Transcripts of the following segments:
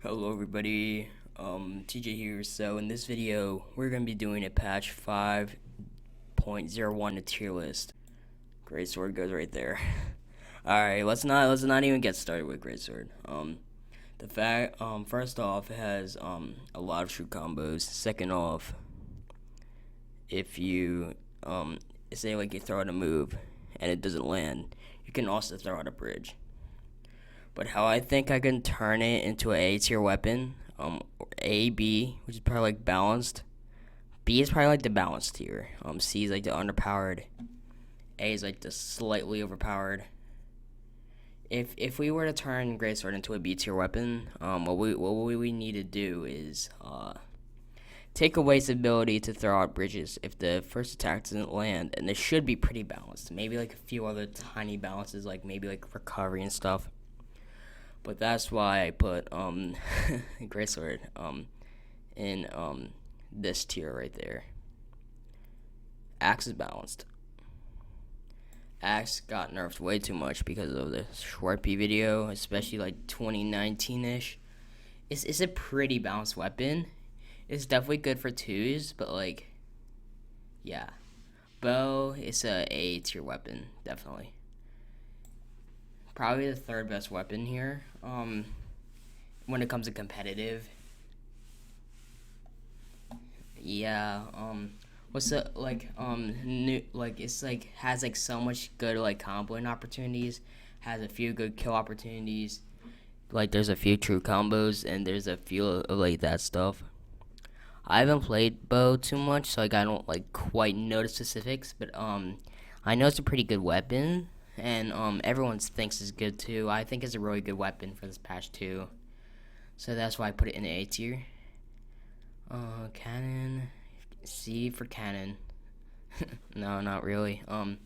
Hello everybody, TJ here. So in this video, we're going to be doing a patch 5.01 to tier list. Great sword goes right there. Alright, let's not even get started with great sword. First off, it has a lot of true combos. Second off, if you say like you throw out a move and it doesn't land, you can also throw out a bridge. But how I think I can turn it into an A tier weapon, A, B, which is probably like balanced. B is probably like the balanced tier. C is like the underpowered. A is like the slightly overpowered. If we were to turn Greatsword into a B tier weapon, what we need to do is take away its ability to throw out bridges if the first attack doesn't land, and it should be pretty balanced. Maybe like a few other tiny balances, like maybe like recovery and stuff. But that's why I put Greatsword in this tier right there. Axe is balanced. Axe got nerfed way too much because of the Schwarpy video, especially like 2019-ish. It's a pretty balanced weapon. It's definitely good for twos, but like, yeah. Bow is a A tier weapon, definitely. Probably the third best weapon here. When it comes to competitive. Yeah. What's the new it's like has like so much good like comboing opportunities. Has a few good kill opportunities. Like there's a few true combos and there's a few of like that stuff. I haven't played bow too much, so like I don't like quite know the specifics, but I know it's a pretty good weapon, and everyone thinks it's good too. I think it's a really good weapon for this patch too, so that's why I put it in the A tier. Cannon, C for cannon. No, not really. I'm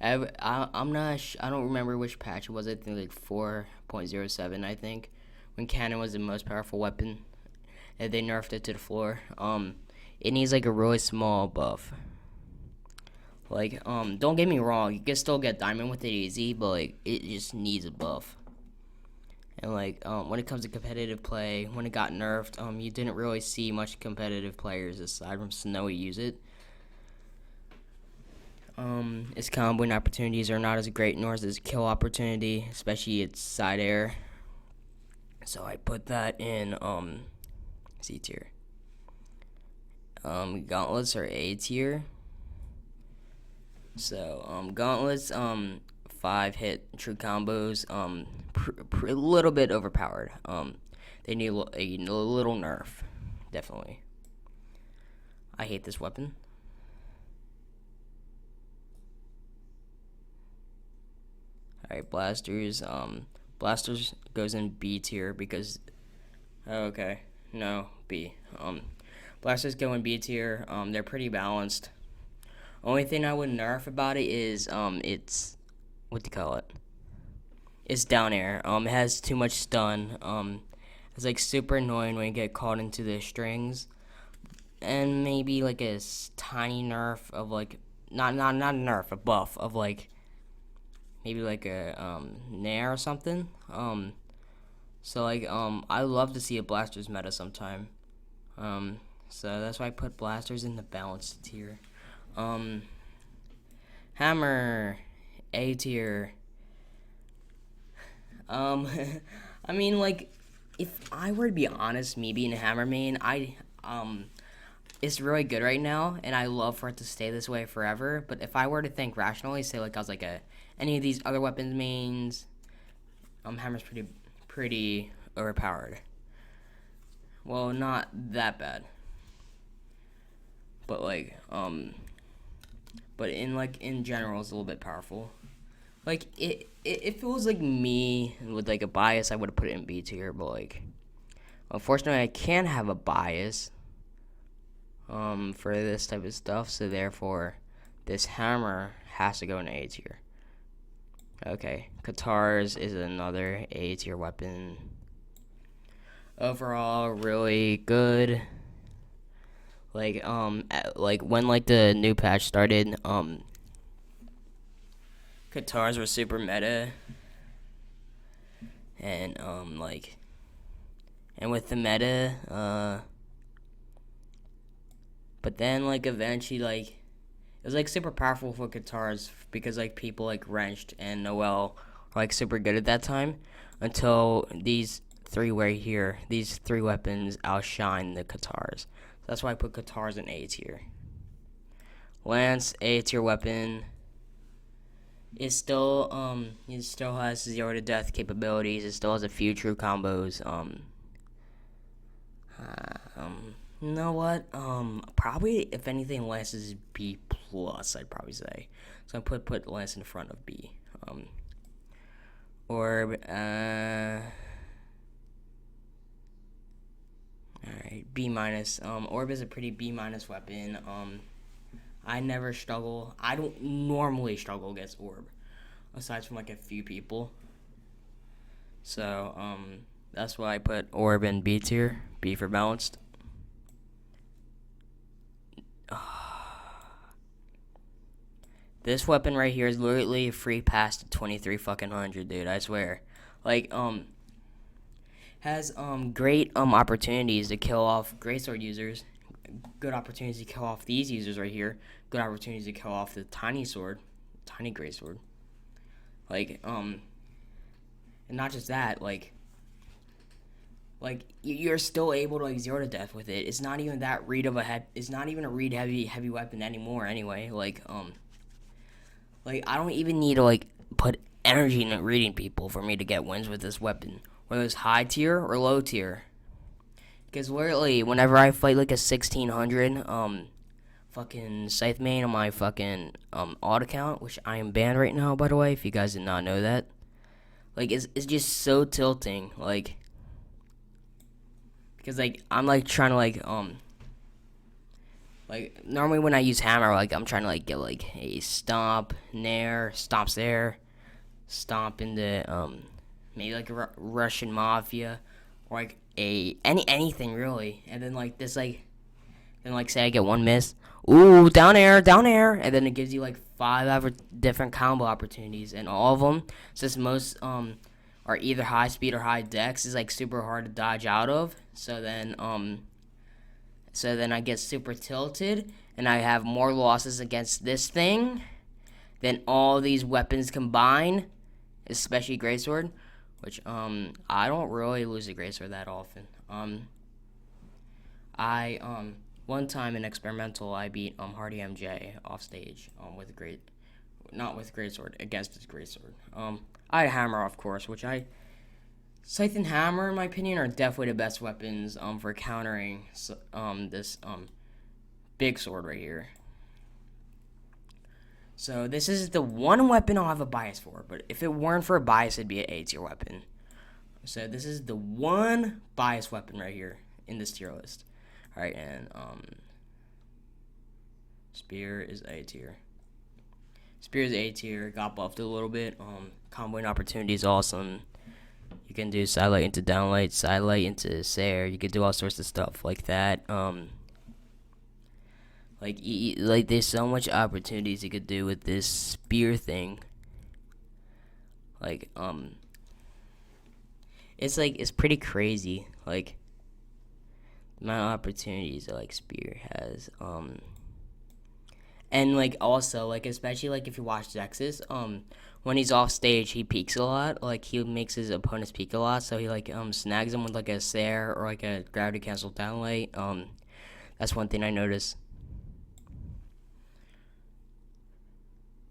not. I don't remember which patch it was. I think like 4.07. I think when cannon was the most powerful weapon, and they nerfed it to the floor. It needs like a really small buff. Like, don't get me wrong, you can still get diamond with it easy, but like it just needs a buff. And like, when it comes to competitive play, when it got nerfed, you didn't really see much competitive players aside from Snowy use it. Its comboing opportunities are not as great, nor is its kill opportunity, especially its side air. So I put that in C tier. Gauntlets are A tier. So gauntlets 5 hit true combos, a little bit overpowered. They need a little nerf, definitely. I hate this weapon. Alright, blasters. Blasters goes in B tier because. Okay, no, B. Blasters go in B tier. They're pretty balanced. Only thing I would nerf about it is it's what do you call it? It's down air. It has too much stun. It's like super annoying when you get caught into the strings. And maybe like a tiny nerf of like not a nerf, a buff of like maybe like a nair or something. So like I love to see a blasters meta sometime. So that's why I put blasters in the balanced tier. Hammer, A tier. I mean, like, if I were to be honest, me being a hammer main, it's really good right now, and I love for it to stay this way forever. But if I were to think rationally, say like I was like any of these other weapons mains, hammer's pretty overpowered. Well, not that bad, but like but in general, it's a little bit powerful. Like if it was like me with like a bias, I would have put it in B tier. But like, unfortunately, I can't have a bias for this type of stuff. So therefore, this hammer has to go in A tier. Okay, Katars is another A tier weapon. Overall, really good. Like when like the new patch started, Katars were super meta, and like and with the meta, but then like eventually like it was like super powerful for guitars because like people like Wrenched and Noel were like super good at that time until these three right here, these three weapons outshine the guitars. So that's why I put guitars in A tier. Lance, A tier weapon. It still has 0 to death capabilities. It still has a few true combos. You know what? Probably if anything, Lance is B plus. I'd probably say. So I put Lance in front of B. Orb. Alright, B minus. Orb is a pretty B minus weapon. I never struggle. I don't normally struggle against Orb, aside from like a few people. So that's why I put Orb in B tier. B for balanced. This weapon right here is literally a free pass to 23 fucking hundred, dude. I swear. Like has great opportunities to kill off greatsword users. Good opportunities to kill off these users right here. Good opportunities to kill off the tiny greatsword. Like and not just that, like you're still able to like 0 to death with it. It's not even that read of a head. It's not even a read heavy weapon anymore. Anyway, like I don't even need to like put energy into reading people for me to get wins with this weapon, whether it's high tier or low tier. Because literally, whenever I fight like a 1600 fucking Scythe main on my fucking odd account, which I am banned right now, by the way, if you guys did not know that, like it's just so tilting, like. Because, like, I'm, like, trying to, like, normally when I use hammer, like, I'm trying to, like, get, like, a stomp, nair, stomps there, stomp into, maybe, like, a Russian mafia, or, like, anything, really. And then, like, this, like, say I get one miss, ooh, down air, and then it gives you, like, 5 different combo opportunities, and all of them, since most, are either high speed or high dex, is like super hard to dodge out of. So then I get super tilted, and I have more losses against this thing than all these weapons combined, especially greatsword, which I don't really lose a greatsword that often. One time in experimental I beat Hardy MJ off stage not with greatsword, against his greatsword. I had hammer, of course, which Scythe and hammer, in my opinion, are definitely the best weapons for countering this big sword right here. So this is the one weapon I'll have a bias for, but if it weren't for a bias, it'd be an A tier weapon. So this is the one bias weapon right here in this tier list. All right, and spear is A tier. Spear is A tier. Got buffed a little bit. Comboing opportunity is awesome. You can do sidelight into downlight, sidelight into Sair. You can do all sorts of stuff like that. Like there's so much opportunities you could do with this spear thing. Like it's pretty crazy. Like the amount of opportunities that like spear has. And like also like especially like if you watch Zexus, when he's off stage he peeks a lot. Like he makes his opponents peek a lot, so he like snags them with like a Sair or like a gravity cancel downlight. That's one thing I noticed.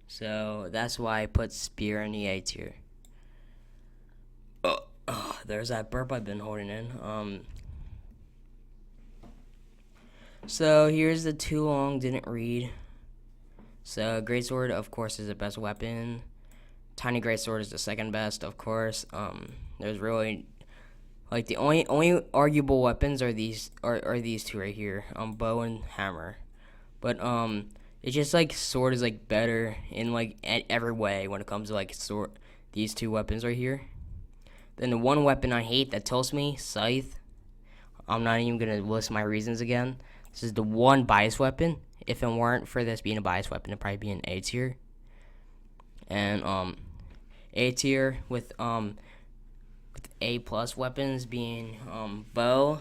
So that's why I put spear in the A tier. There's that burp I've been holding in. So here's the too long didn't read. So greatsword, of course, is the best weapon. Tiny greatsword is the second best, of course. There's really like the only arguable weapons are these two right here, bow and hammer. But it's just like sword is like better in like every way when it comes to like sword. These two weapons right here. Then the one weapon I hate that tilts me, scythe. I'm not even gonna list my reasons again. This is the one bias weapon. If it weren't for this being a bias weapon, it'd probably be an A tier. And A tier with the amount of opportunities you could do with this spear thing. Like spear is A tier. Spear is A tier. Got buffed a little bit. Comboing opportunity is awesome. I don't really lose a greatsword that often. with A plus weapons being bow,